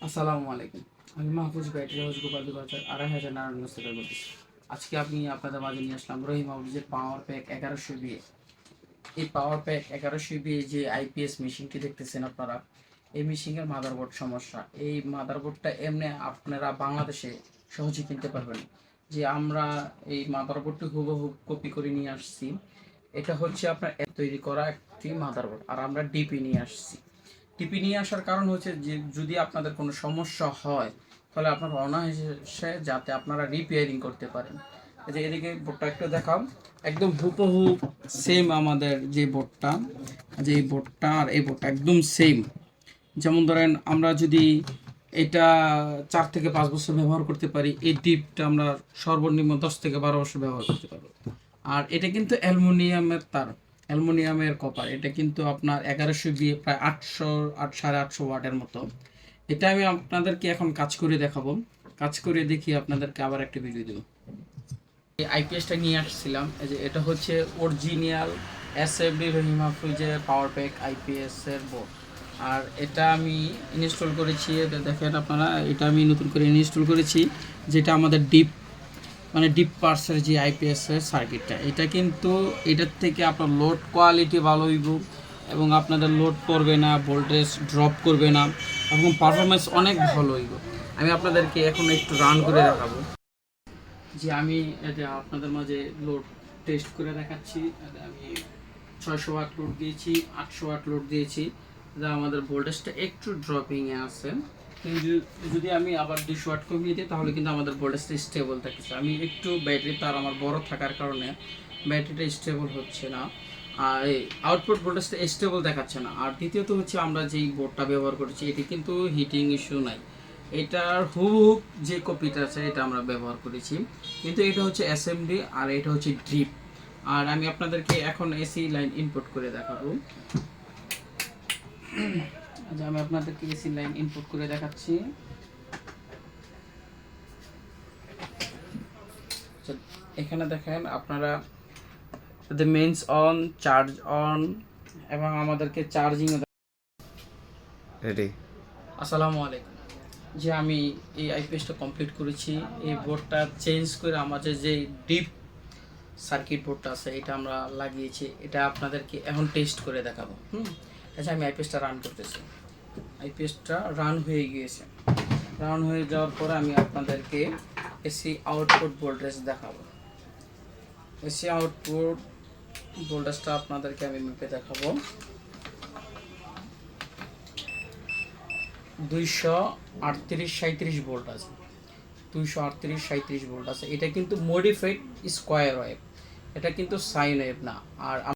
আসসালামু আলাইকুম। আমি মাহফুজ ব্যাটারি হাউস গোপালপুর বাজার ২৫০০ নারায়ণগঞ্জ থেকে বলতেছি। আজকে আমি আপনাদের মাঝে নিয়ে আসলাম রহিম হাউজের পাওয়ার প্যাক ১১০০ বিএ। এই পাওয়ার প্যাক ১১০০ বিএ যে আইপিএস মেশিনটি দেখতেছেন আপনারা, এই মেশিনের মাদারবোর্ড সমস্যা। এই মাদারবোর্ডটা এমনি আপনারা বাংলাদেশে সহজে কিনতে পারবেন। যে আমরা এই মাদারবোর্ডটি হুবহু কপি করে নিয়ে আসছি। এটা হচ্ছে আপনার তৈরি করা একটি মাদারবোর্ড, আর আমরা ডিপি নিয়ে আসছি। টিপি নিয়ে আসার কারণ হচ্ছে যে যদি আপনাদের কোনো সমস্যা হয় তাহলে আপনার অনায়াসে যাতে আপনারা রিপেয়ারিং করতে পারেন। এই যে এদিকে বোর্ডটা একটু দেখাও, একদম হুবহু সেম আমাদের যে বোর্ডটা, যে এই বোর্ডটা আর এই বোর্ডটা একদম সেম। যেমন ধরেন আমরা যদি এটা 4 থেকে 5 বছর ব্যবহার করতে পারি, এই ডিপটা আমরা সর্বনিম্ন 10 থেকে 12 বছর ব্যবহার করতে পারবো। আর এটা কিন্তু অ্যালুমিনিয়ামের তার, অ্যালুমিনিয়ামের কপার। এটা কিন্তু আপনার ১১০০ বিয়ে প্রায় ৮০০ সাড়ে ৮০০ ওয়াটের মতো। এটা আমি আপনাদেরকে এখন কাজ করে দেখাবো। কাজ করে দেখিয়ে আপনাদেরকে আবার একটা ভিডিও দেবো। এই আইপিএসটা নিয়ে আসছিলাম, এই যে এটা হচ্ছে অরিজিনাল এসএফডি রহিম হাফিজের পাওয়ার প্যাক আইপিএস এর বোর্ড। আর এটা আমি ইনস্টল করেছি, এটা দেখেন আপনারা, এটা আমি নতুন করে ইনস্টল করেছি। যেটা আমাদের ডিপ পার্সের যে আইপিএস এর সার্কিটটা, এটা কিন্তু এটার থেকে আপনার লোড কোয়ালিটি ভালো হইব এবং আপনাদের লোড পড়বে না, ভোল্টেজ ড্রপ করবে না এবং পারফরমেন্স অনেক ভালো হইব। আমি আপনাদেরকে এখন একটু রান করে দেখাবো। যে আমি এটা আপনাদের মাঝে লোড টেস্ট করে দেখাচ্ছি। আমি ৬০০ ওয়াট লোড দিয়েছি, ৮০০ ওয়াট লোড দিয়েছি। যা আমাদের ভোল্টেজটা একটু ড্রপিংয়ে আছে, কিন্তু যদি আমি আবার ২০০ ওয়াট কমিয়ে দিই তাহলে কিন্তু আমাদের ভোল্টেজটা স্টেবল থাকছে। আমি একটু ব্যাটারি তার আমার বড় থাকার কারণে ব্যাটারিটা স্টেবল হচ্ছে না, আর আউটপুট ভোল্টেজটা স্টেবল দেখাচ্ছে না। আর দ্বিতীয়ত হচ্ছে আমরা যেই বোর্ডটা ব্যবহার করেছি এটি কিন্তু হিটিং ইস্যু নাই। এটার হুবহু যে কপিটা আছে এটা আমরা ব্যবহার করেছি, কিন্তু এটা হচ্ছে এসএমডি আর এটা হচ্ছে ড্রিপ। আর আমি আপনাদেরকে এখন এসি লাইন ইনপুট করে দেখাবো। আচ্ছা, আমি আপনাদেরকে এসি লাইন ইনপুট করে দেখাচ্ছি। এখানে দেখেন আপনারা, মেইনস অন, চার্জ অন এবং আমাদেরকে চার্জিং রেডি। আসসালামু আলাইকুম। যে আমি এই আইপিএসটা কমপ্লিট করেছি, এই বোর্ডটা চেঞ্জ করে আমাদের যে ডিপ সার্কিট বোর্ডটা আছে এটা আমরা লাগিয়েছি। এটা আপনাদেরকে এখন টেস্ট করে দেখাবো। আচ্ছা, আমি আইপিএসটা রান করতেছি। আইপিএসটা রান হয়ে গিয়েছে। রান হয়ে যাওয়ার পরে আমি আপনাদেরকে এসি আউটপুট ভোল্টেজ দেখাবো। এসি আউটপুট ভোল্টেজটা আপনাদেরকে আমি মেপে দেখাবো। ২৩৮-৩৭ ভোল্ট আছে, ২৩৮-৩৭ ভোল্ট আছে। এটা কিন্তু মডিফাইড স্কোয়ার ওয়েভ, এটা কিন্তু সাইন ওয়েভ না। আর